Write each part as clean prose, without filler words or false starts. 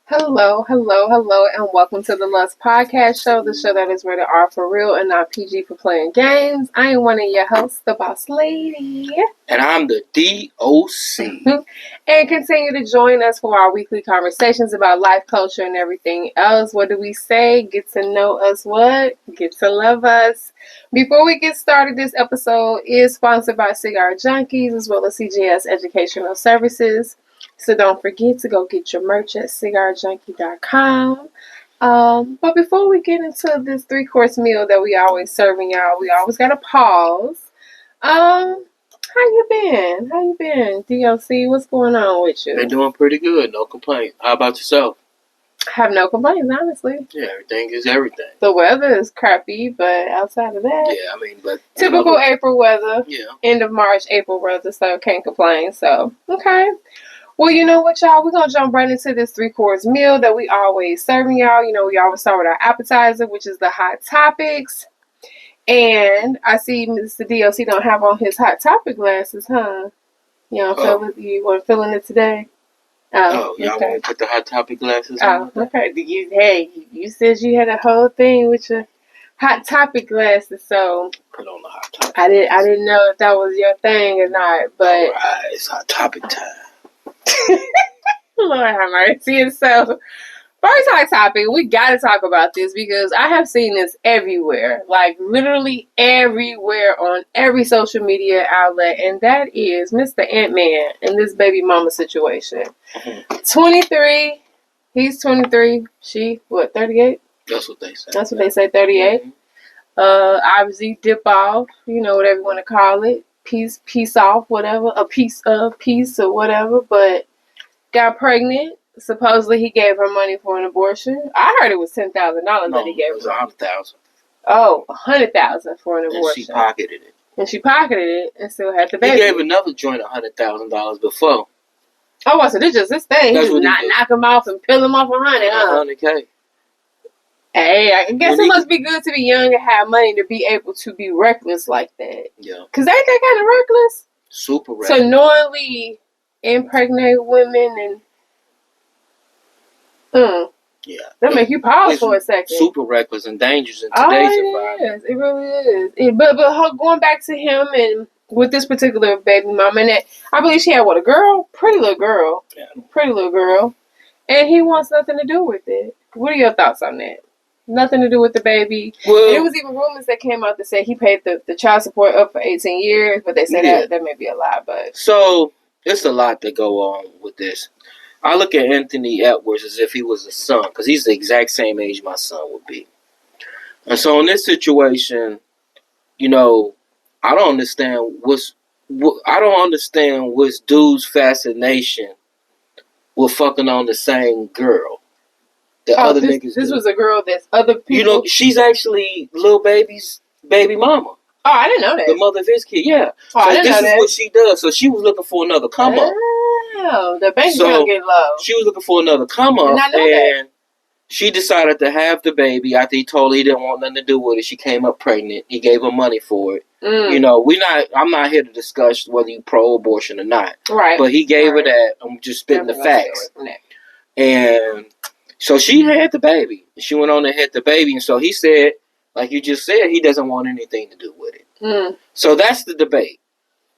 Hello, and welcome to the Lust Podcast Show, the show that is rated R for real and not PG for playing games. I am one of your hosts, the Boss Lady. And I'm the D.O.C. And continue to join us for our weekly conversations about life, culture, and everything else. What do we say? Get to know us what? Get to love us. Before we get started, this episode is sponsored by Cigar Junkies as well as CGS Educational Services. So don't forget to go get your merch at cigarjunkie.com. But before we get into this 3-course meal that we always serving y'all, we always gotta pause. How you been? D.O.C, what's going on with you? Been doing pretty good, no complaints. How about yourself? Have no complaints, honestly. Yeah, everything is everything. The weather is crappy, but outside of that, yeah, I mean, but typical April weather. Yeah, end of March, April weather, so can't complain. So okay. Well, you know what, y'all? We're going to jump right into this 3-course meal that we always serving y'all. You know, we always start with our appetizer, which is the hot topics. And I see Mr. D.O.C. don't have on his hot topic glasses, huh? You weren't feeling it today? Y'all want to put the hot topic glasses on? Oh, okay. You said you had a whole thing with your hot topic glasses, so put on the hot topic. I didn't know if that was your thing or not, but all right, it's hot topic time. Lord have mercy. And so, first hot topic, we got to talk about this because I have seen this everywhere, like literally everywhere on every social media outlet, and that is Mr. Ant-Man and this baby mama situation. 23, he's 23, she, 38? That's what they say. That's what they say, 38. Mm-hmm. Obviously dip off, whatever you want to call it. Peace off, whatever, a piece of peace or whatever, but got pregnant. Supposedly he gave her money for an abortion. I heard it was $10,000 that he gave her. It was $100,000. Oh, $100,000 for an abortion. And she pocketed it. And still had the baby. He gave another joint $100,000 before. Oh, so this just this thing. He just knock him off and peel him off 100, huh? $100K. Hey, I guess it must be good to be young and have money to be able to be reckless like that. Yeah. Because ain't that kind of reckless? Super reckless. So knowingly impregnate women and... Yeah. That make you pause for a second. Super reckless and dangerous in today's environment. It really is. But going back to him and with this particular baby mama, and I believe she had, a girl? Pretty little girl. Yeah. Pretty little girl. And he wants nothing to do with it. What are your thoughts on that? Nothing to do with the baby. Well, and it was even rumors that came out that said he paid the child support up for 18 years, but they said that may be a lie. But so it's a lot to go on with this. I look at Anthony Edwards as if he was a son, because he's the exact same age my son would be. And so in this situation, I don't understand what's dude's fascination with fucking on the same girl. This was a girl that's other people. She's actually Lil Baby's baby mama. Oh, I didn't know that. The mother of his kid, yeah. Oh, I didn't know that. This is what she does. So she was looking for another come up. Oh, the baby's gonna get low. She was looking for another come up, and she decided to have the baby after he told her he didn't want nothing to do with it. She came up pregnant. He gave her money for it. I'm not here to discuss whether you pro-abortion or not. Right. But he gave her that. I'm just spitting the facts. And so she had the baby. She went on and had the baby. And so he said, like you just said, he doesn't want anything to do with it. So that's the debate.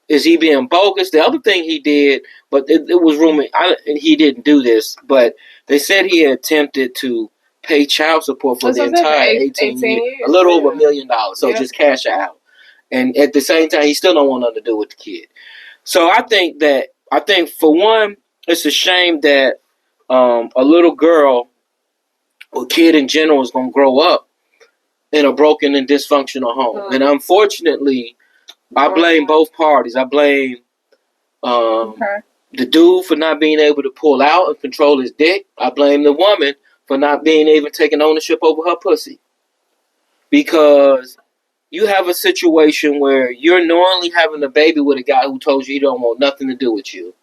Is he being bogus? The other thing he did, but it was rumored, and he didn't do this, but they said he attempted to pay child support for the entire 18 years. A little over $1 million. So just cash out. And at the same time, he still don't want nothing to do with the kid. So I think for one, it's a shame that a little girl or kid in general is going to grow up in a broken and dysfunctional home. And unfortunately, I blame both parties. I blame the dude for not being able to pull out and control his dick. I blame the woman for not being able to take ownership over her pussy. Because you have a situation where you're knowingly having a baby with a guy who told you he don't want nothing to do with you.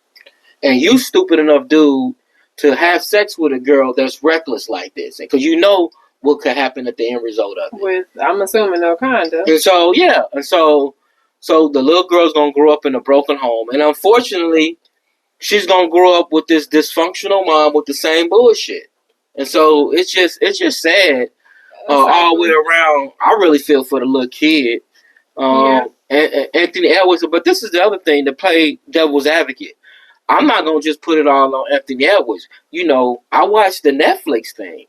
And you stupid enough, dude, to have sex with a girl that's reckless like this. Because you know what could happen at the end result of it. I'm assuming no condom. And so, So the little girl's going to grow up in a broken home. And unfortunately, she's gonna grow up with this dysfunctional mom with the same bullshit. And so it's just sad all the way around. I really feel for the little kid. And Anthony Edwards. But this is the other thing, to play devil's advocate. I'm not going to just put it all on Anthony Edwards. You know, I watched the Netflix thing.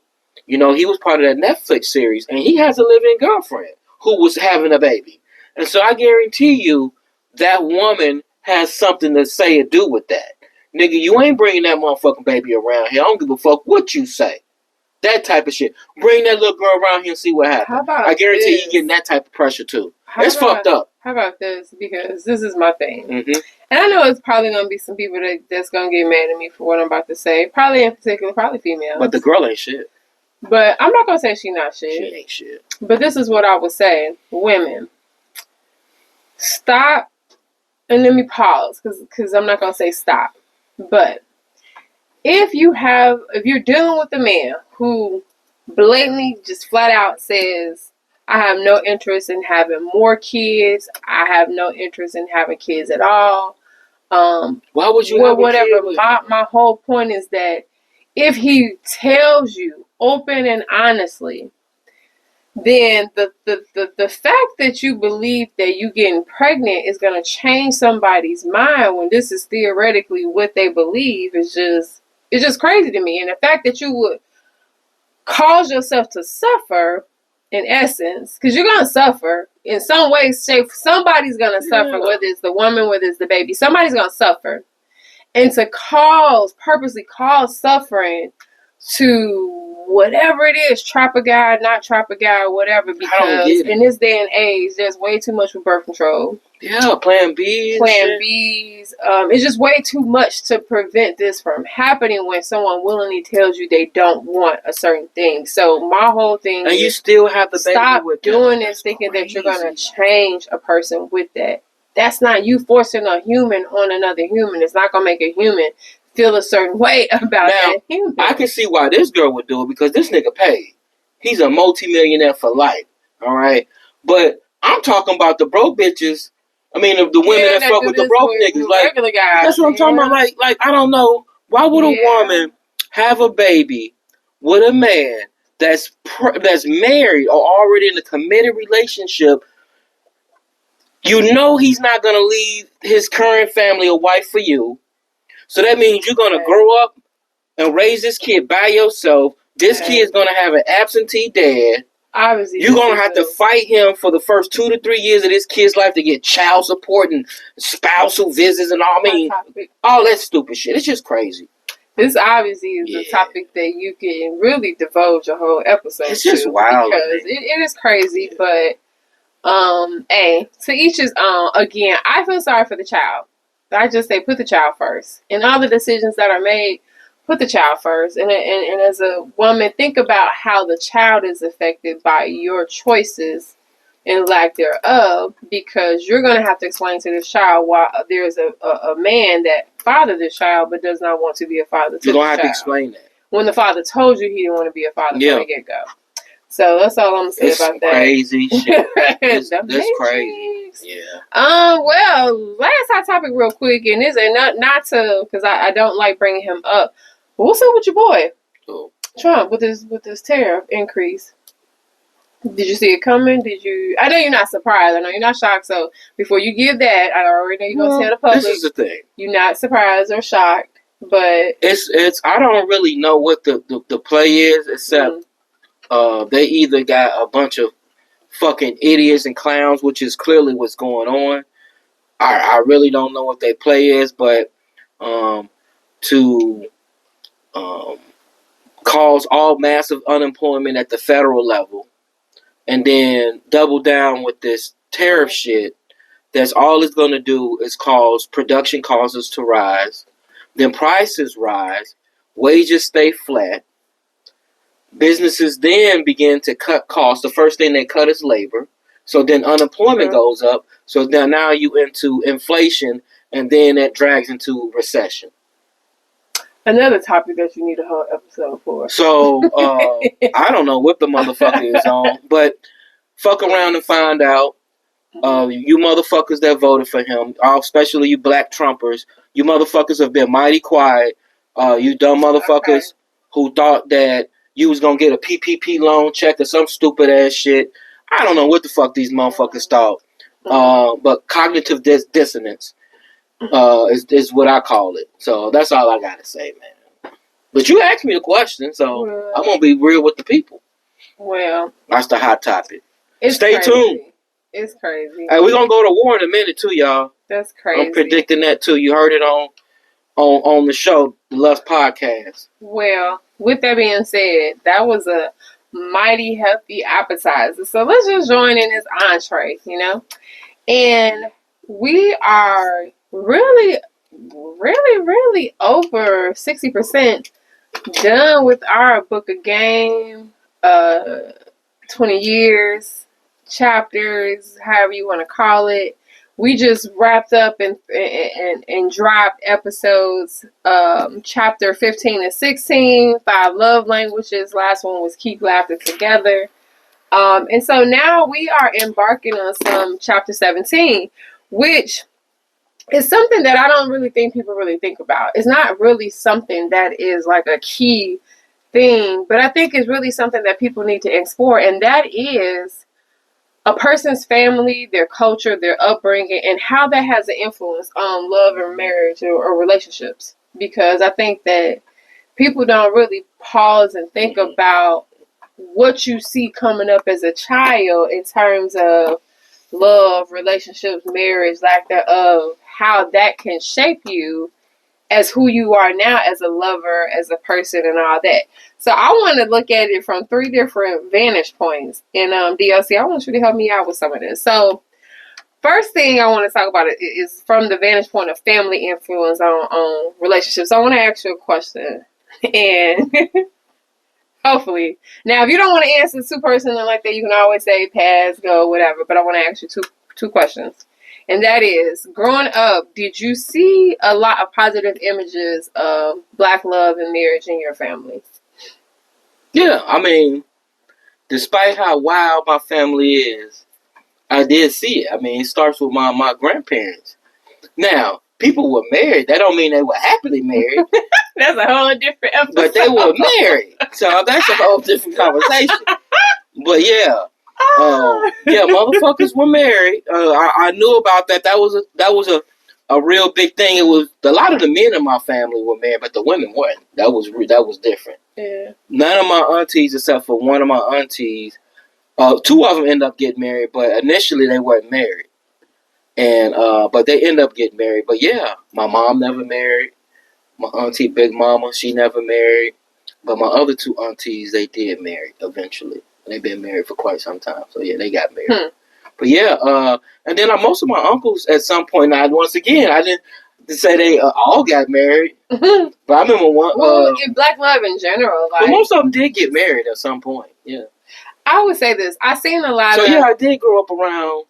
You know, he was part of that Netflix series, and he has a living girlfriend who was having a baby. And so I guarantee you that woman has something to say or do with that. Nigga, you ain't bringing that motherfucking baby around here. I don't give a fuck what you say. That type of shit. Bring that little girl around here and see what happens. I guarantee you getting that type of pressure too. It's fucked up. How about this? Because this is my thing. Mm-hmm. And I know it's probably going to be some people that's going to get mad at me for what I'm about to say. Probably in particular, probably females. But the girl ain't shit. But I'm not going to say she not shit. She ain't shit. But this is what I would say. Women, stop. And let me pause because I'm not going to say stop. But if you're dealing with a man who blatantly just flat out says, I have no interest in having more kids. I have no interest in having kids at all. Why would you have whatever? My whole point is that if he tells you open and honestly, then the fact that you believe that you getting pregnant is going to change somebody's mind when this is theoretically what they believe is just crazy to me. And the fact that you would cause yourself to suffer, in essence, because you're going to suffer in some way, shape, somebody's going to suffer, whether it's the woman, whether it's the baby, somebody's going to suffer. And to purposely cause suffering to whatever it is, trap a guy, not trap a guy, whatever, because in this day and age, there's way too much with birth control. Yeah, Plan Bs. It's just way too much to prevent this from happening when someone willingly tells you they don't want a certain thing. So my whole thing is, you still have the baby stop with doing this thinking that you're going to change a person with that. That's not you forcing a human on another human. It's not going to make a human feel a certain way about that human. I can see why this girl would do it because this nigga paid. He's a multimillionaire for life. All right? But I'm talking about the broke bitches. I mean, the women that fuck with the broke niggas. Like, guys, that's what I'm talking about. Like, I don't know. Why would a woman have a baby with a man that's married or already in a committed relationship? You know he's not going to leave his current family or wife for you. So that means you're going to grow up and raise this kid by yourself. This kid's going to have an absentee dad. Obviously, you're going to have to fight him for the first 2 to 3 years of this kid's life to get child support and spousal visits and all. I mean, all that stupid shit. It's just crazy. This obviously is a topic that you can really divulge a whole episode to. It's just wild. Because it is crazy, but to each his own. Again, I feel sorry for the child. I just say put the child first. In all the decisions that are made, put the child first. And as a woman, think about how the child is affected by your choices and lack thereof, because you're going to have to explain to this child why there's a man that fathered this child but does not want to be a father to the child. You're going to have to explain that. When the father told you he didn't want to be a father from the get-go. So that's all I'm going to say about that. Crazy shit. That's crazy. Yeah. Well, last hot topic real quick, and this ain't not to, because I don't like bringing him up. But what's up with your boy? Oh. Trump with this tariff increase. Did you see it coming? I know you're not surprised. I know you're not shocked. So before you give that, I already know you're gonna tell the public. This is the thing. You're not surprised or shocked, but it's. I don't really know what the play is, except they either got a bunch of fucking idiots and clowns, which is clearly what's going on. I really don't know what their play is, but to cause all massive unemployment at the federal level, and then double down with this tariff shit, that's all it's going to do is cause production costs to rise, then prices rise, wages stay flat, businesses then begin to cut costs. The first thing they cut is labor, so then unemployment goes up, so now you into inflation, and then that drags into recession. Another topic that you need a whole episode for. So, I don't know what the motherfucker is on, but fuck around and find out. You motherfuckers that voted for him, especially you black Trumpers, you motherfuckers have been mighty quiet. You dumb motherfuckers who thought that you was gonna get a PPP loan check or some stupid ass shit. I don't know what the fuck these motherfuckers thought. But cognitive dissonance is what I call it. So that's all I gotta say, man. But you asked me a question, so I'm gonna be real with the people. Well, that's the hot topic. Stay tuned. It's crazy. Hey, we're gonna go to war in a minute too, y'all. That's crazy. I'm predicting that too. You heard it on the show, the Lust Podcast. Well, with that being said, that was a mighty healthy appetizer. So let's just join in this entree, you know? And we are really, really, really over 60% done with our book of game, 20 years, chapters, however you want to call it. We just wrapped up and dropped episodes, chapter 15 and 16, 5 love languages. Last one was keep laughter together. And so now we are embarking on some chapter 17, which is something that I don't really think people really think about. It's not really something that is like a key thing, but I think it's really something that people need to explore, and that is a person's family, their culture, their upbringing, and how that has an influence on love and marriage or relationships. Because I think that people don't really pause and think about what you see coming up as a child in terms of love, relationships, marriage, lack thereof, how that can shape you as who you are now as a lover, as a person, and all that. So I want to look at it from 3 different vantage points. And D.O.C, I want you to help me out with some of this. So first thing I want to talk about is from the vantage point of family influence on relationships. So I want to ask you a question. And hopefully. Now, if you don't want to answer too personally like that, you can always say pass, go, whatever. But I want to ask you two questions. And that is, growing up, did you see a lot of positive images of black love and marriage in your family? Yeah, I mean, despite how wild my family is, I did see it. I mean, it starts with my grandparents. Now, people were married. That don't mean they were happily married. That's a whole different episode. But they were married. So that's a whole different conversation. But yeah. Motherfuckers were married. I knew about that. That was a real big thing. It was a lot of the men in my family were married, but the women weren't. That was different. Yeah. None of my aunties, except for one of my aunties, 2 of them ended up getting married, but initially they weren't married, and but they end up getting married. But yeah, my mom never married. My auntie Big Mama, she never married. But my other 2 aunties, they did marry eventually. They've been married for quite some time. So, yeah, they got married. But, yeah, and then most of my uncles at some point, I didn't say they all got married. But I remember one. In black love in general. But most of them did get married at some point, yeah. I would say this. I've seen a lot of... So, yeah, I did grow up around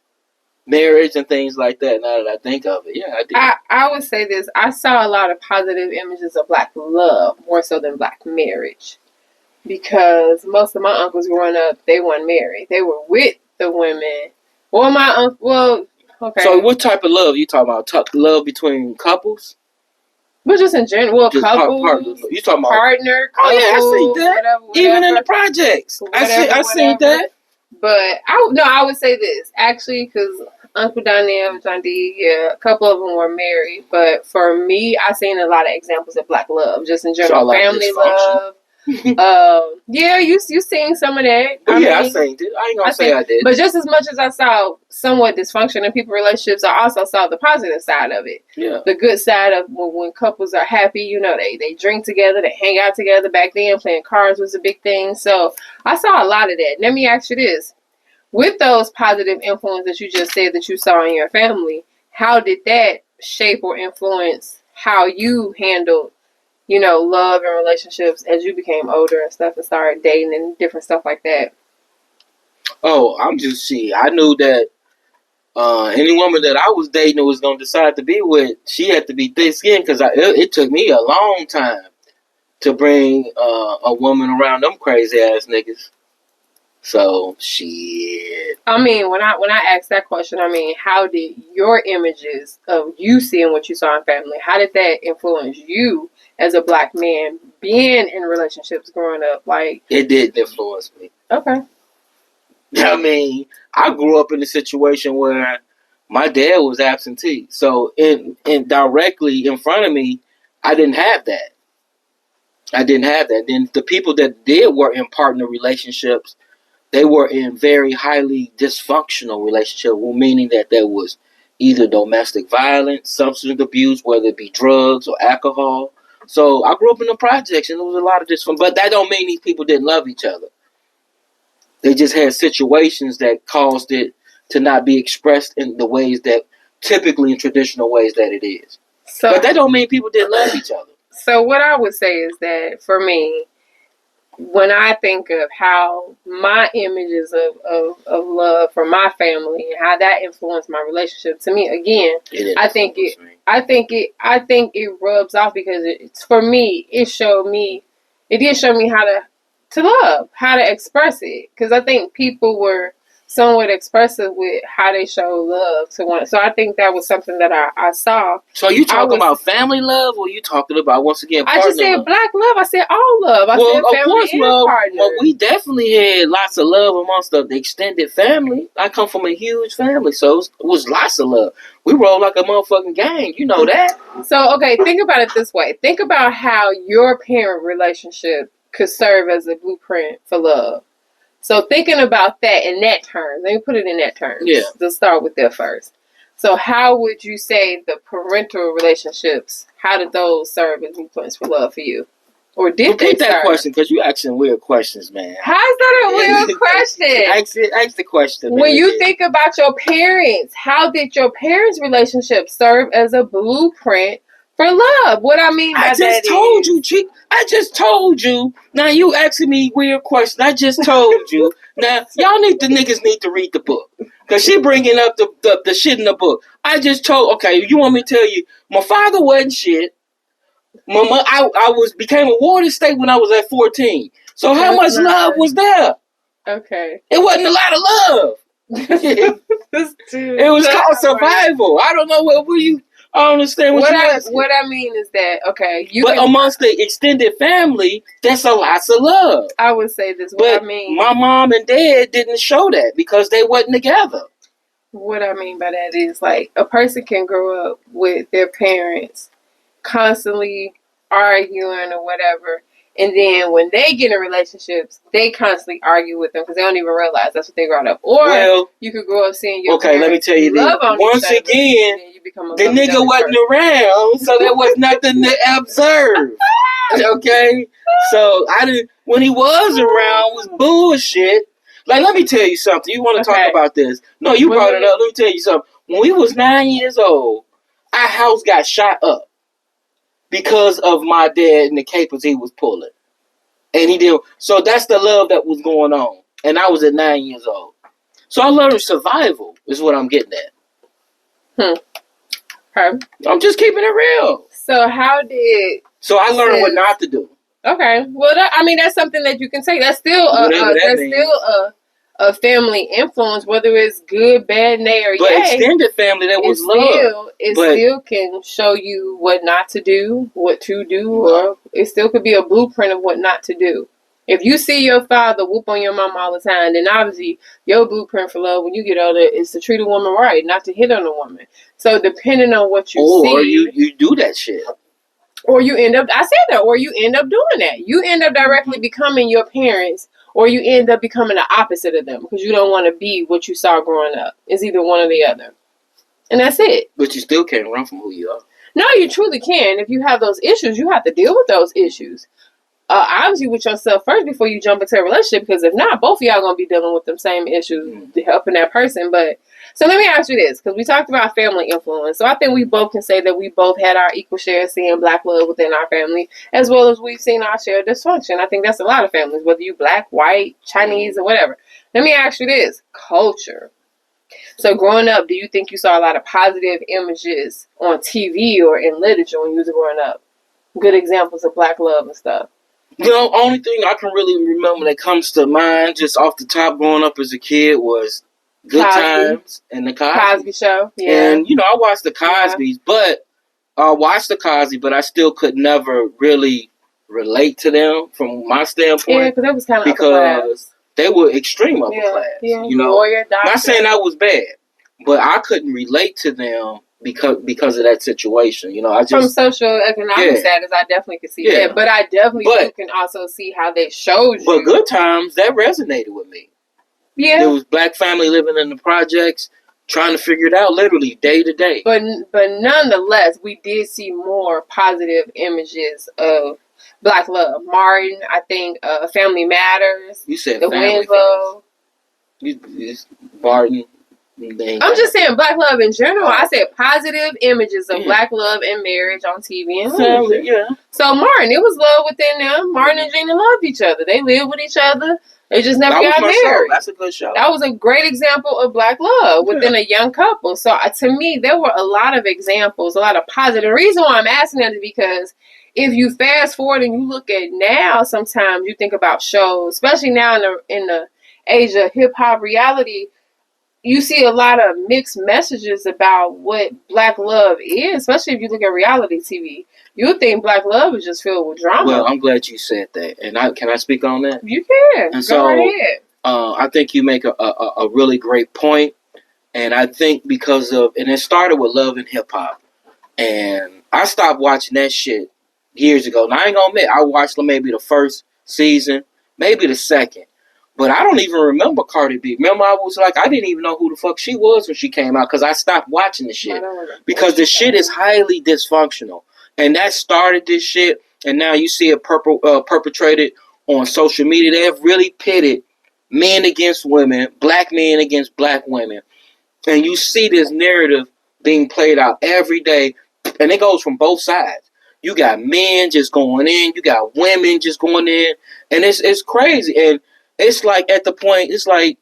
marriage and things like that, now that I think of it. Yeah, I did. I would say this. I saw a lot of positive images of black love, more so than black marriage. Because most of my uncles growing up, they weren't married. They were with the women. Okay. So what type of love you talking about? Love between couples? But just in general, well, couples. You talking about partner? Couple, I see that. Whatever. Even in the projects, I see that. But I would say this actually, because Uncle Donnell, John D, yeah, a couple of them were married. But for me, I seen a lot of examples of black love, just in general, family love. Yeah, you seen some of that. I seen it. I ain't gonna say I did. But just as much as I saw somewhat dysfunction in people's relationships, I also saw the positive side of it. Yeah. The good side of when couples are happy, they drink together, they hang out together. Back then, playing cards was a big thing. So I saw a lot of that. Let me ask you this. With those positive influences that you just said that you saw in your family, how did that shape or influence how you handled love and relationships as you became older and stuff and started dating and different stuff like that? Oh, I knew that any woman that I was dating was going to decide to be with, she had to be thick-skinned, because it took me a long time to bring a woman around them crazy-ass niggas. So shit. I mean, when I asked that question, I mean, how did your images of you seeing what you saw in family, how did that influence you as a black man being in relationships growing up? Like, it did influence me. Okay. I mean, I grew up in a situation where my dad was absentee, so in directly in front of me, I didn't have that. Then the people that did were in partner relationships, they were in very highly dysfunctional relationships, meaning that there was either domestic violence, substance abuse, whether it be drugs or alcohol. So I grew up in the projects, and there was a lot of dysfunction. But that don't mean these people didn't love each other. They just had situations that caused it to not be expressed in the ways that typically in traditional ways that it is. So, but that don't mean people didn't love each other. So what I would say is that for me, when I think of how my images of love for my family and how that influenced my relationship, to me, again, I think it rubs off because it's, for me, it did show me how to love, how to express it. Because I think people were somewhat expressive with how they show love to one. So I think that was something that I saw. So you talking about family love, or you talking about, once again, partner I just said love? Black love. I said all love. I said family and partner. Well, we definitely had lots of love amongst the extended family. I come from a huge family, so it was lots of love. We roll like a motherfucking gang. You know that. So, okay, think about it this way. Think about how your parent relationship could serve as a blueprint for love. So thinking about that in that term, let me put it in that term. Yeah. Let's start with that first. So how would you say the parental relationships, how did those serve as blueprints for love for you? Or did repeat that question, because you asking weird questions, man. How is that a weird question? Ask the question. When you think about your parents, how did your parents' relationship serve as a blueprint for love? What I mean by that is... I just told you. Now you asking me weird questions. I just told you. Now, niggas need to read the book. Because she bringing up the shit in the book. I just told... Okay, you want me to tell you, my father wasn't shit. I became a ward estate when I was at 14. So how much love was there? Okay. It wasn't a lot of love. It was called survival. I don't know what you... I don't understand what you're asking. What I mean is that, okay, but amongst the extended family, that's a lots of love. I would say this. But my mom and dad didn't show that because they wasn't together. What I mean by that is, like, a person can grow up with their parents constantly arguing or whatever, and then when they get in relationships, they constantly argue with them because they don't even realize that's what they brought up. Or you could grow up seeing your parents let me tell you this. Once again, the nigga wasn't around, so there was nothing to observe. Okay? So when he was around, was bullshit. Like, let me tell you something. You want to talk about this? No, you brought it up. Let me tell you something. When we was 9 years old, our house got shot up because of my dad and the capers he was pulling. And he did. So that's the love that was going on. And I was at 9 years old. So I learned survival is what I'm getting at. Okay. I'm just keeping it real. So I learned what not to do. Okay. Well, that's something that you can say. That's still a family influence, whether it's good, bad, nay, or yay. But extended family, that was love. It still can show you what not to do, what to do, or it still could be a blueprint of what not to do. If you see your father whoop on your mom all the time, then obviously your blueprint for love when you get older is to treat a woman right, not to hit on a woman. So depending on what you see... Or you do that shit. Or you end up... I said that. Or you end up doing that. You end up directly becoming your parents, or you end up becoming the opposite of them because you don't want to be what you saw growing up. It's either one or the other. And that's it. But you still can't run from who you are. No, you truly can. If you have those issues, you have to deal with those issues. Obviously with yourself first before you jump into a relationship, because if not, both of y'all going to be dealing with them same issues helping that person. But so let me ask you this, because we talked about family influence. So I think we both can say that we both had our equal share of seeing black love within our family, as well as we've seen our share of dysfunction. I think that's a lot of families, whether you black, white, Chinese, or whatever. Let me ask you this, culture. So growing up, do you think you saw a lot of positive images on TV or in literature when you was growing up? Good examples of black love and stuff. Only thing I can really remember that comes to mind just off the top growing up as a kid was Good Times and the Cosby Show. Yeah. And, I watched the Cosbys, but I still could never really relate to them from my standpoint. Yeah, because it was kind of upper class. They were extreme upper class. Yeah, lawyer, doctor. Not saying that was bad, but I couldn't relate to them because of that situation. I just from social economic status, I definitely could see that. But I definitely can also see how they showed you. But Good Times, that resonated with me. Yeah, there was black family living in the projects, trying to figure it out literally day to day. But nonetheless, we did see more positive images of Black love. Martin, I think, Family Matters. You said the Winslow. Martin. I'm just saying Black love in general. I said positive images of Black love and marriage on TV and family. Yeah. So Martin, it was love within them. Martin and Gina loved each other. They lived with each other. They just never got married. Show. That's a good show. That was a great example of Black love within a young couple. So to me, there were a lot of examples, a lot of positive. The reason why I'm asking that is because if you fast forward and you look at now, sometimes you think about shows, especially now in the age of hip hop reality, you see a lot of mixed messages about what Black love is, especially if you look at reality TV. You think Black love is just filled with drama. Well, I'm glad you said that. And can I speak on that? You can. And go ahead. I think you make a really great point. And I think because of, and it started with Love and Hip Hop. And I stopped watching that shit years ago. Now, I ain't gonna admit, I watched maybe the first season, maybe the second. But I don't even remember Cardi B. Remember, I was like, I didn't even know who the fuck she was when she came out because I stopped watching the shit. Because the shit is highly dysfunctional. And that started this shit. And now you see it perpetrated on social media. They have really pitted men against women, black men against black women. And you see this narrative being played out every day. And it goes from both sides. You got men just going in. You got women just going in. And it's crazy. And it's like at the point, it's like,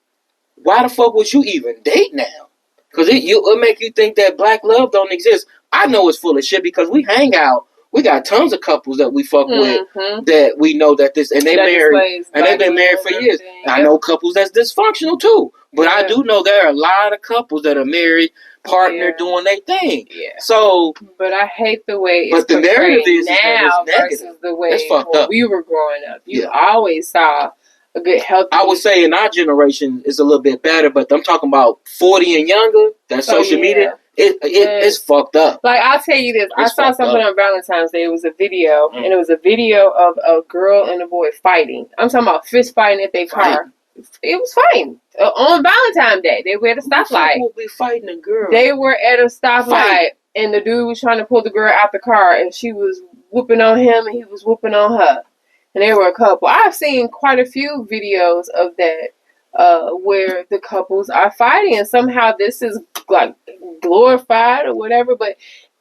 why the fuck would you even date now? Because it'll make you think that Black love don't exist. I know it's full of shit because we hang out. We got tons of couples that we fuck with that we know that this, and they married, and they've been married for years. I know couples that's dysfunctional too. But I do know there are a lot of couples that are married, partner doing their thing. Yeah. So, but I hate the way it's the narrative is now versus the way when we were growing up. You always saw a good healthy. I would say in our generation is a little bit better, but I'm talking about 40 and younger. That social media, it's fucked up. Like, I'll tell you this. I saw something on Valentine's Day. It was a video, and it was a video of a girl and a boy fighting. I'm talking about fist fighting at their car. It was fighting on Valentine's Day. They were at a stoplight. Who would be fighting a girl? They were at a stoplight, and the dude was trying to pull the girl out the car, and she was whooping on him, and he was whooping on her. And they were a couple. I've seen quite a few videos of that where the couples are fighting. And somehow this is like glorified or whatever. But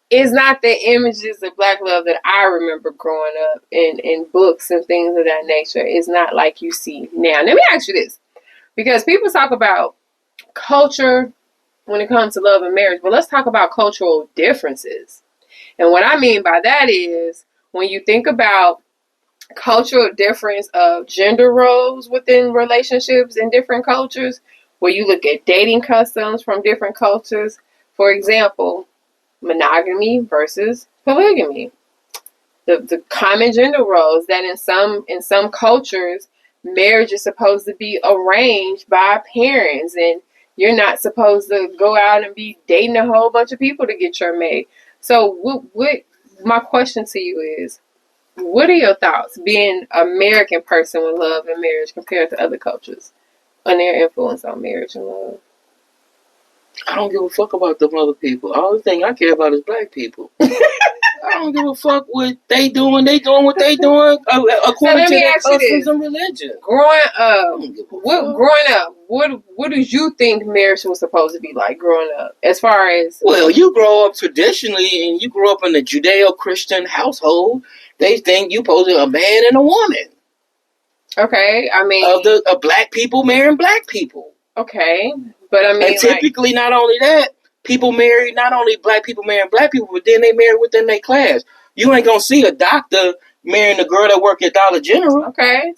it's not the images of Black love that I remember growing up in books and things of that nature. It's not like you see now. Let me ask you this. Because people talk about culture when it comes to love and marriage. But let's talk about cultural differences. And what I mean by that is when you think about cultural difference of gender roles within relationships in different cultures, where you look at dating customs from different cultures. For example, monogamy versus polygamy. The common gender roles that in some cultures, marriage is supposed to be arranged by parents, and you're not supposed to go out and be dating a whole bunch of people to get your mate. So what my question to you is, what are your thoughts being an American person with love and marriage compared to other cultures and their influence on marriage and love? I don't give a fuck about them other people. All the thing I care about is black people. I don't give a fuck what they doing. They doing what they doing according to their customs and religion. Growing up, what did you think marriage was supposed to be like growing up? As far as you grow up traditionally, and you grow up in a Judeo-Christian household. They think you supposed to be a man and a woman. Okay, I mean of black people marrying black people. Okay, but I mean, and typically not only that. People marry, not only black people marrying black people, but then they marry within their class. You ain't gonna see a doctor marrying the girl that work at Dollar General. Okay,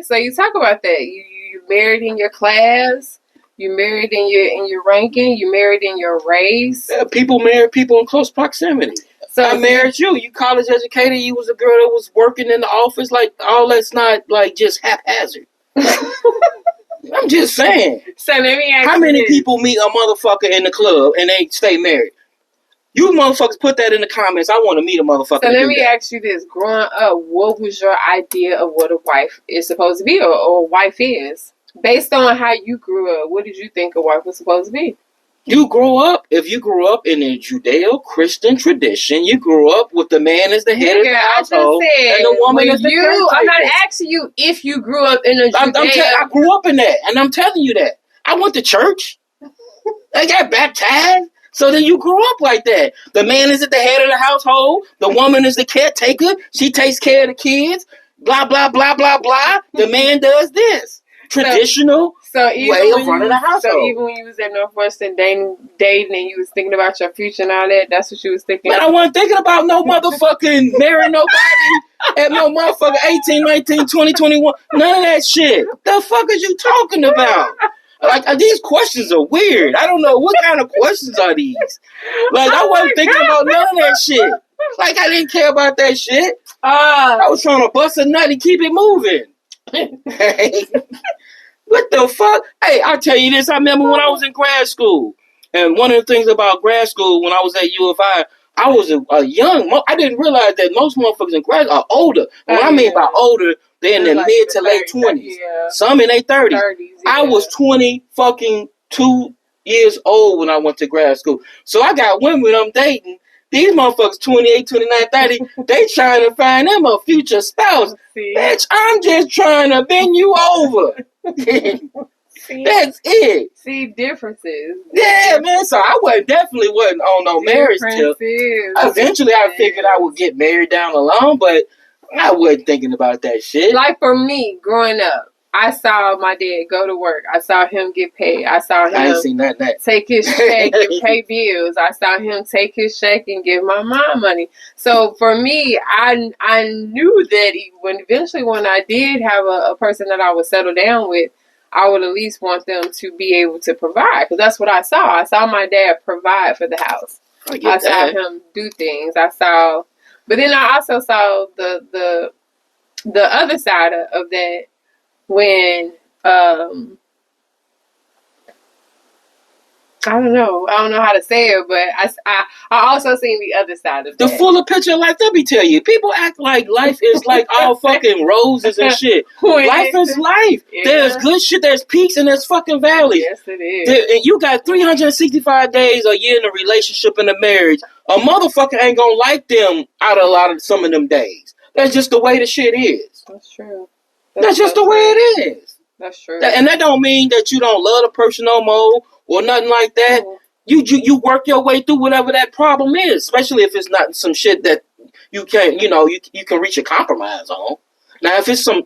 so you talk about that. You married in your class. You married in your ranking. You married in your race. People marry people in close proximity. So I married you. You college educated. You was a girl that was working in the office. Like, all that's not like just haphazard. I'm just saying. So let me ask you, how many people meet a motherfucker in the club and they stay married? You motherfuckers put that in the comments. I want to meet a motherfucker. So let me ask you this. Growing up, what was your idea of what a wife is supposed to be, or a wife is? Based on how you grew up, what did you think a wife was supposed to be? If you grew up in a Judeo-Christian tradition, you grew up with the man as the head of the household and the woman as the caretaker. I'm not asking you if you grew up in a Judeo. I grew up in that, and I'm telling you that. I went to church. I got baptized. So then you grew up like that. The man is at the head of the household. The woman is the caretaker. She takes care of the kids. Blah, blah, blah, blah, blah. The man does this. Traditional way of running the household. So even when you was at Northwestern dating and you was thinking about your future and all that, that's what you was thinking? Man, I wasn't thinking about no motherfucking marrying nobody at no motherfucking 18, 19, 20, 21. None of that shit. The fuck is you talking about? Like, these questions are weird. I don't know what kind of questions are these. Like, I wasn't thinking about none of that shit. Like, I didn't care about that shit. I was trying to bust a nut and keep it moving. What the fuck? Hey, I'll tell you this. I remember when I was in grad school. And one of the things about grad school, when I was at U of I was a young, I didn't realize that most motherfuckers in grad are older. What I mean by older, they're in their like mid to late 20s. Yeah. Some in their 30s. Yeah. I was 22 years old when I went to grad school. So I got women I'm dating. These motherfuckers 28, 29, 30, they trying to find them a future spouse. Bitch, I'm just trying to bend you over. That's it. See, differences. Yeah, man. So I definitely wasn't on no marriage till. Eventually, I figured I would get married down the line, but I wasn't thinking about that shit. Like for me, growing up, I saw my dad go to work. I saw him get paid. I saw him take his check and pay bills. I saw him take his check and give my mom money. So for me, I knew that when I did have a person that I would settle down with, I would at least want them to be able to provide, because that's what I saw. I saw my dad provide for the house. I saw him do things. But then I also saw the other side of that when I don't know how to say it, but I also seen the other side of that. The fuller picture of life. Let me tell you, people act like life is like all fucking roses and shit. Life is life. Yeah. There's good shit, there's peaks, and there's fucking valleys. Yes, it is. And you got 365 days a year in a relationship and a marriage. A motherfucker ain't gonna like them out of some of them days. That's just the way the shit is. That's true. That's just the way it is. That's true. And that don't mean that you don't love the person no more or nothing like that. Mm-hmm. You work your way through whatever that problem is, especially if it's not some shit that you can you can reach a compromise on. Now, if it's some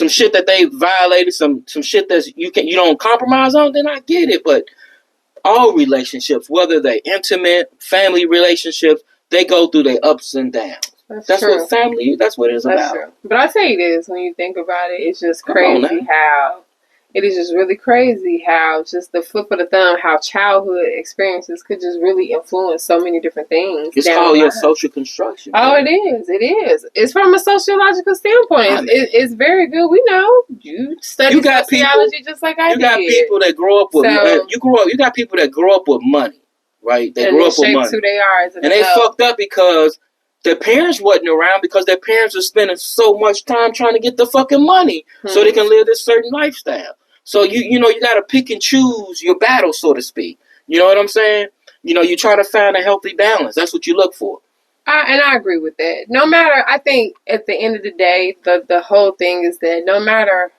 shit that they violated, some shit that you don't compromise on, then I get it. But all relationships, whether they're intimate, family relationships, they go through their ups and downs. That's what family. That's what it's about. True. But I tell you this: when you think about it, it's just crazy how it is just really crazy how just the flip of the thumb, how childhood experiences could just really influence so many different things. It's called your social construction. Oh, it is. It is. It's from a sociological standpoint. It's very good. We know you study sociology just like I did. You got people that grow up with you got people that grow up with money, right? They grow up with money. Who they are as an adult. They fucked up because their parents wasn't around, because their parents were spending so much time trying to get the fucking money so they can live this certain lifestyle. So you got to pick and choose your battle, so to speak. You know what I'm saying? You try to find a healthy balance. That's what you look for. And I agree with that. No matter, I think at the end of the day, the whole thing is that no matter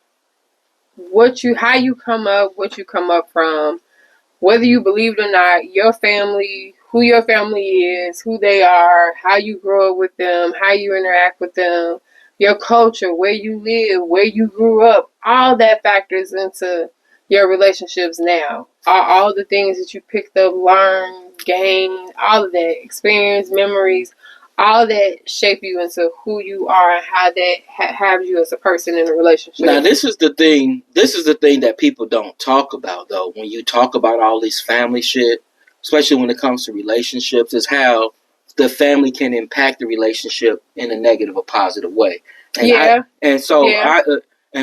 how you come up, what you come up from, whether you believe it or not, your family, who your family is, who they are, how you grow up with them, how you interact with them, your culture, where you live, where you grew up, all that factors into your relationships now. All the things that you picked up, learned, gained, all of that, experience, memories, all that shape you into who you are and how that have you as a person in a relationship. Now, this is the thing that people don't talk about, though. When you talk about all this family shit, especially when it comes to relationships, is how the family can impact the relationship in a negative or positive way. And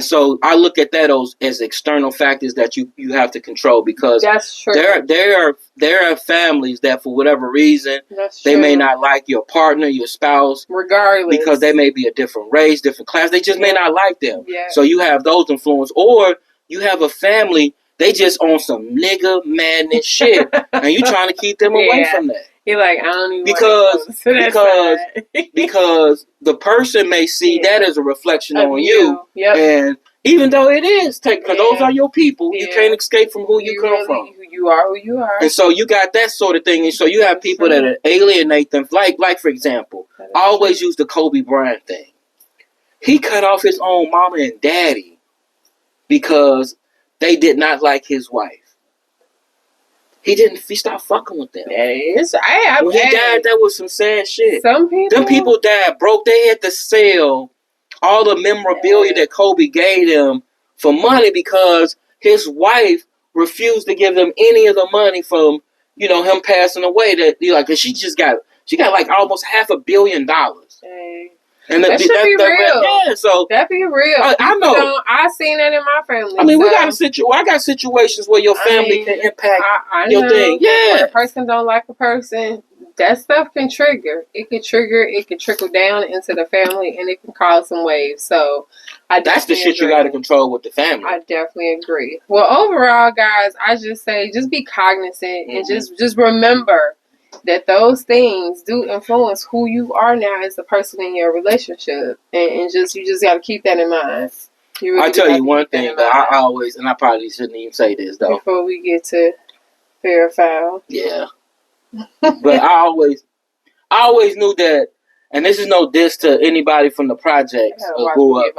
so I look at that as external factors that you have to control, because that's true. There are families that for whatever reason they may not like your partner, your spouse, regardless, because they may be a different race, different class. They just may not like them. Yeah. So you have those influences, or you have a family they just on some nigga madness shit, and you trying to keep them away from that. You're like, I don't even because the person may see that as a reflection on you. Yep. And even though it is, because those are your people, you can't escape from who you come from. You are who you are. And so you got that sort of thing. And so you have people that alienate them. Like for example, I always use the Kobe Bryant thing. He cut off his own mama and daddy because they did not like his wife. He stopped fucking with them. When he died, that was some sad shit. Them people died broke. They had to sell all the memorabilia that Kobe gave them for money because his wife refused to give them any of the money from, him passing away. Cause she got like almost $500 million. And that should be real. Yeah, so that be real. I know. I seen that in my family. I mean, I got situations where your family can impact your thing. Yeah, when a person don't like a person, that stuff can trigger. It can trickle down into the family, and it can cause some waves. So, that's the shit you got to control with the family. I definitely agree. Well, overall, guys, I just say just be cognizant and just remember that those things do influence who you are now as a person in your relationship, and you just got to keep that in mind. I'll tell you one thing that I always, and I probably shouldn't even say this though before we get to fair or foul. Yeah, but I always knew that, and this is no diss to anybody from the projects or grew up.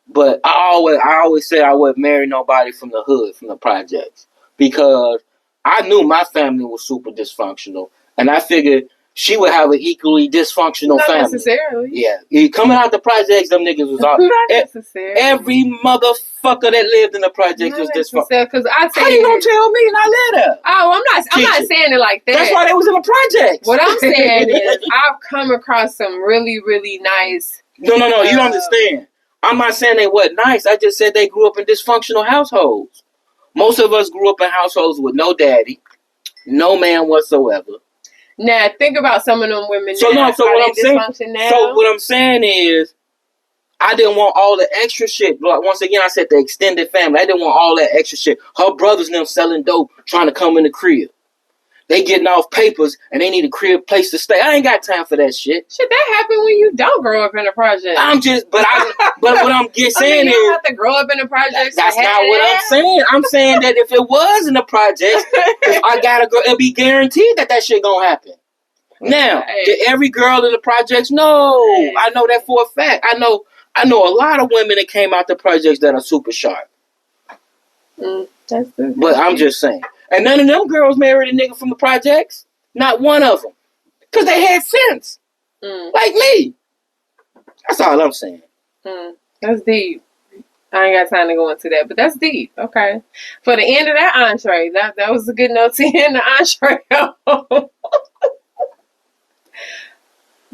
But I always said I wouldn't marry nobody from the hood, from the projects, because I knew my family was super dysfunctional, and I figured she would have an equally dysfunctional family. Not necessarily. Yeah. Coming out the projects, them niggas was all... Not necessarily. Every motherfucker that lived in the projects was dysfunctional. How you gonna tell me and I live there? Oh, I'm not saying it like that. That's why they was in the projects. What I'm saying is I've come across some really, really nice... No, you don't understand. I'm not saying they weren't nice. I just said they grew up in dysfunctional households. Most of us grew up in households with no daddy, no man whatsoever. Now, think about some of them women now. So what I'm saying is, I didn't want all the extra shit. Like, once again, I said the extended family. I didn't want all that extra shit. Her brothers and them selling dope, trying to come in the crib. They getting off papers, and they need a crib place to stay. I ain't got time for that shit. Shit, that happen when you don't grow up in a project. But what I'm saying is, you don't have to grow up in a project. That's not what I'm saying. I'm saying that if it was in the project, I gotta go. It'll be guaranteed that shit gonna happen. Now, did every girl in the projects? No, I know that for a fact. I know a lot of women that came out the projects that are super sharp. That's good. But I'm just saying. And none of them girls married a nigga from the projects. Not one of them. Because they had sense. Like me. That's all I'm saying. That's deep. I ain't got time to go into that, but that's deep. Okay. For the end of that entree, that was a good note to end the entree on.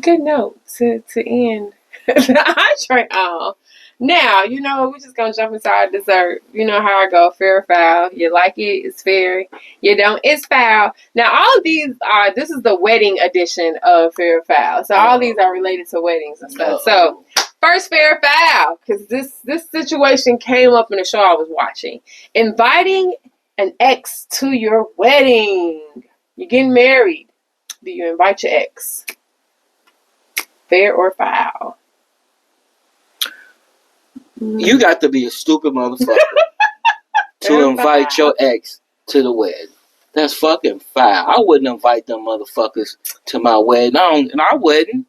Good note to end the entree on. Now, we're just going to jump into our dessert. You know how I go, fair or foul. You like it, it's fair. You don't, it's foul. Now, all of these this is the wedding edition of fair or foul. So all these are related to weddings and stuff. So first fair or foul, because this situation came up in the show I was watching. Inviting an ex to your wedding. You're getting married. Do you invite your ex? Fair or foul? You got to be a stupid motherfucker to invite your ex to the wedding. That's fucking foul. I wouldn't invite them motherfuckers to my wedding. I wouldn't.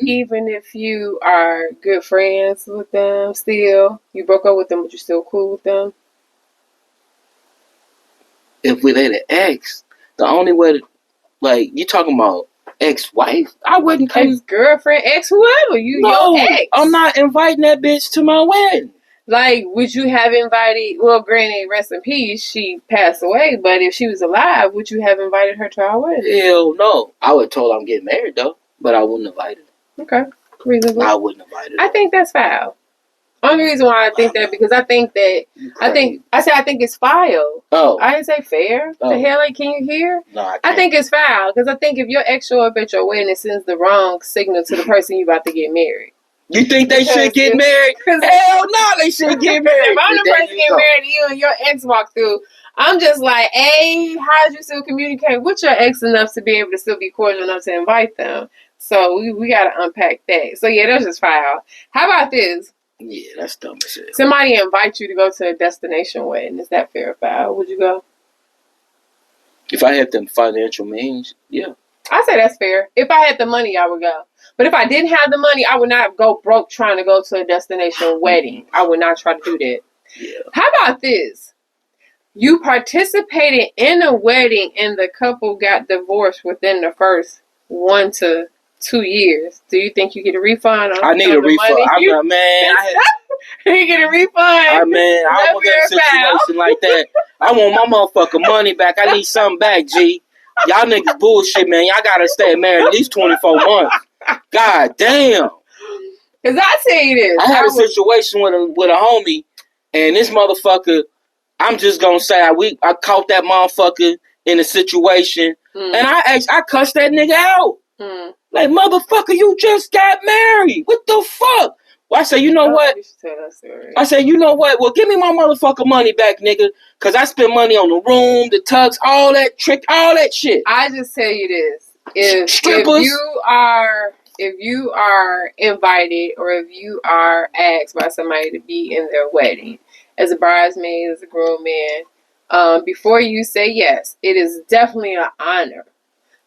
Even if you are good friends with them still. You broke up with them, but you're still cool with them. If we let an ex, the only way to, you talking about ex-wife. I wouldn't come. Ex-girlfriend, whoever. Your ex. I'm not inviting that bitch to my wedding. Like, would you have invited, well, granted, rest in peace, she passed away, but if she was alive, would you have invited her to our wedding? Hell no. I would have told her I'm getting married, though, but I wouldn't invite her. Okay. Reasonable. I wouldn't invite her. I think that's foul. Only reason why I think that, because I think it's foul. Oh. I didn't say fair. The hell, like, can you hear? No, I can't. I think it's foul, because I think if your ex show up at your wedding, it sends the wrong signal to the person you about to get married. You think they should get married? Hell no, they should get married. If I'm the person getting married to you and your ex walk through, I'm just like, hey, how did you still communicate with your ex enough to be able to still be cordial enough to invite them? So we got to unpack that. So yeah, that's just foul. How about this? Yeah, that's dumb as hell. Somebody invite you to go to a destination wedding. Is that fair or foul? Would you go? If I had the financial means, yeah. I say that's fair. If I had the money, I would go. But if I didn't have the money, I would not go broke trying to go to a destination wedding. I would not try to do that. Yeah. How about this? You participated in a wedding and the couple got divorced within the first 1 to 2 years. Do you think you get a refund? I need a refund. You get a refund. I don't want that situation like that. I want my motherfucking money back. I need something back, G. Y'all niggas bullshit, man. Y'all gotta stay married at least 24 months. God damn. Cause I tell you this. I had a situation with a homie, and this motherfucker, I'm just gonna say I caught that motherfucker in a situation, and I cussed that nigga out. Like, motherfucker, you just got married. What the fuck? Well, I said, you know what? I said, you know what? Well, give me my motherfucking money back, nigga. Because I spent money on the room, the tux, all that shit. I just tell you this. If you are invited or if you are asked by somebody to be in their wedding as a bridesmaid, as a groomman, before you say yes, it is definitely an honor.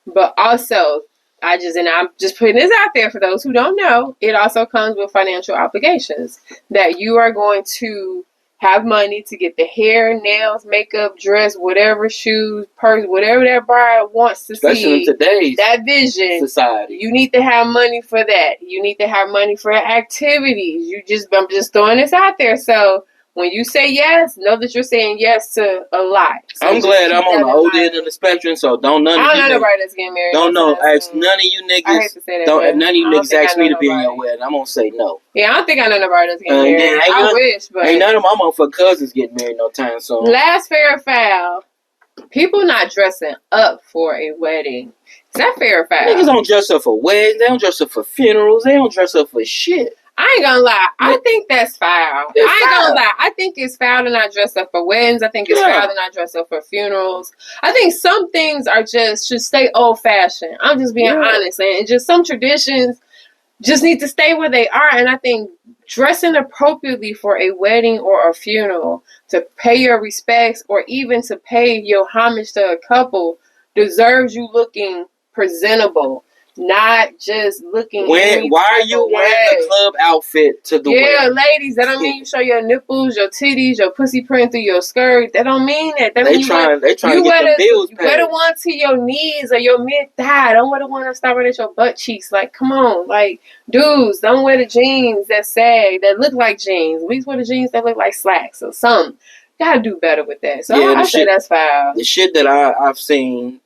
But also, I'm just putting this out there for those who don't know, it also comes with financial obligations that you are going to have money to get the hair, nails, makeup, dress, whatever, shoes, purse, whatever that bride wants to Especially in today's that vision society. You need to have money for that. You need to have money for activities. I'm just throwing this out there. So when you say yes, know that you're saying yes to a lot. So I'm glad I'm on the old end of the spectrum, so don't none of you. I don't know nobody that's getting married. Don't know. Ask none of you niggas. I hate to say that. None of you niggas ask me to be in your wedding. I'm gonna say no. Yeah, I don't think I know nobody that's getting married. I wish, but ain't none of my motherfucking cousins getting married no time soon. Last fair or foul. People not dressing up for a wedding. Is that fair or foul? Niggas don't dress up for weddings. They don't dress up for funerals. They don't dress up for shit. I ain't gonna lie. I think that's foul. I ain't gonna lie. I think it's foul to not dress up for weddings. I think it's foul to not dress up for funerals. I think some things should stay old fashioned. I'm just being honest. And just some traditions just need to stay where they are. And I think dressing appropriately for a wedding or a funeral to pay your respects or even to pay your homage to a couple deserves you looking presentable. Not just looking. Why are you wearing the club outfit to the wedding? Yeah, ladies, that don't mean you show your nipples, your titties, your pussy print through your skirt. That don't mean that. They trying to get the bills paid. You wear the one to your knees or your mid thigh. Don't wear the one that start right at your butt cheeks. Like, come on, like, dudes, don't wear the jeans that sag, that look like jeans. At least wear the jeans that look like slacks or something. Gotta do better with that. So I say that's foul. The shit that I've seen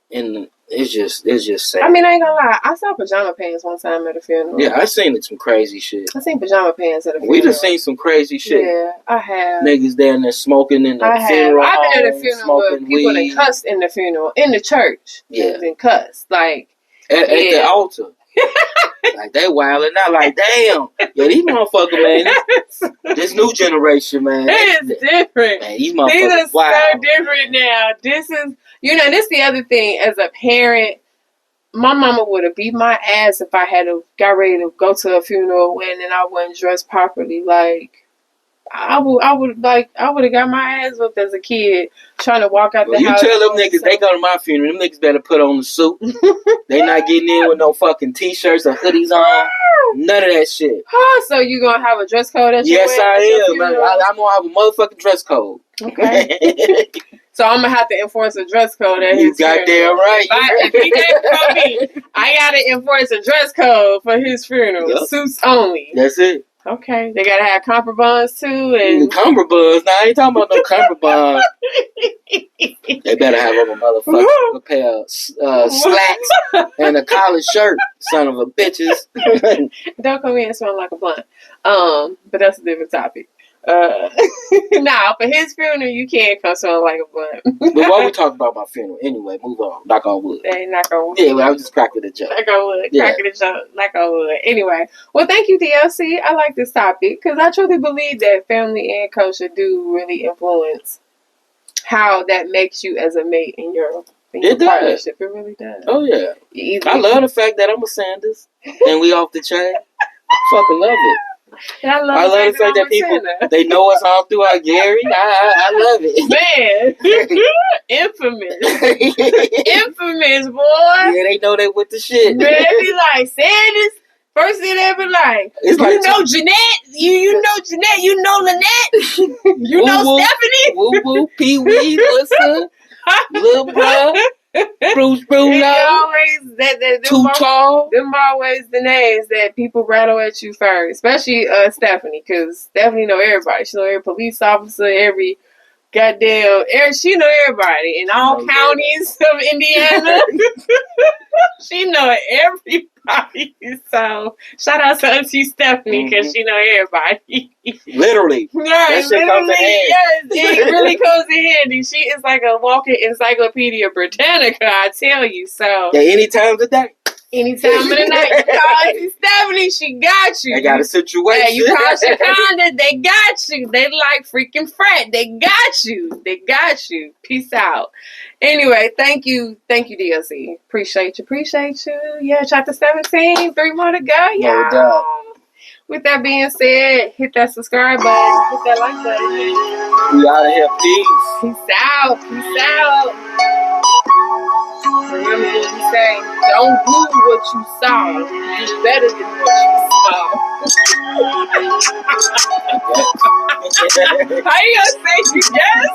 it's just sad. I mean, I ain't gonna lie. I saw pajama pants one time at a funeral. Yeah, I seen some crazy shit. I seen pajama pants at a funeral. We just seen some crazy shit. Yeah, I have. Niggas down there smoking in the funeral. I've been at a funeral where people that cussed in the funeral, in the church. Yeah. And cussed. Like, at the altar. Like, they wilding out. Like, damn. Yeah, these motherfuckers, man. This new generation, man. It is different. Man, these motherfuckers so different now. This is, this the other thing. As a parent, my mama would have beat my ass if I had got ready to go to a funeral when and I wasn't dressed properly. Like, I would have got my ass whooped as a kid trying to walk out the house. You tell them niggas they go to my funeral, them niggas better put on the suit. They not getting in with no fucking t-shirts or hoodies on. None of that shit. So you gonna have a dress code at your Yes, I am. I'm gonna have a motherfucking dress code. Okay. So I'm gonna have to enforce a dress code at his funeral. Goddamn right. If he came for me, I gotta enforce a dress code for his funeral. Yep. Suits only. That's it. Okay. They gotta have cummerbunds too. And cummerbunds? Nah, I ain't talking about no cummerbunds. They better have on a motherfucking pair of slacks and a collared shirt, son of a bitches. Don't come in and smell like a blunt. But that's a different topic. Nah, for his funeral, you can't come smelling like a blunt. But why we talking about my funeral? Anyway, move on. Knock on wood. Hey, knock on wood. Yeah, well, I was just cracking the joke. Knock on wood. Cracking the joke. Knock on wood. Anyway, well, thank you, D.O.C. I like this topic because I truly believe that family and culture do really influence how that makes you as a mate in your partnership. It really does. Oh, yeah. I love the fact that I'm a Sanders and we off the chain. Fucking love it. And I love the fact that people, they know us all throughout Gary. I love it. Man. Infamous, boy. Yeah, they know they with the shit. Man, they be like, Sanders. First thing they be like, you know Jeanette? You know Jeanette? You know Lynette? You know Stephanie? Woo woo, Pee Wee, listen. Little bro. Bruce Too tall. Them always the names that people rattle at you first, especially Stephanie, because Stephanie know everybody. She know every police officer, every goddamn, she know everybody in all counties of Indiana. She know everybody. So shout out to Auntie Stephanie because she know everybody. Literally. Right, that shit comes in handy. Yes, it really comes in handy. She is like a walking Encyclopedia Britannica, I tell you. So yeah, any time of the day. Any time of the night, you call Auntie Stephanie, she got you. They got a situation. Yeah, you call Shakonda, they got you. They like freaking Fred. They got you. They got you. Peace out. Anyway, thank you, D.O.C. Appreciate you. Yeah, chapter 17, 3 more to go. Yeah. No doubt. With that being said, hit that subscribe button, hit that like button. We out of here. Peace. Peace out. Remember what we say, don't do what you saw. Do better than what you saw. How you gonna say you guess?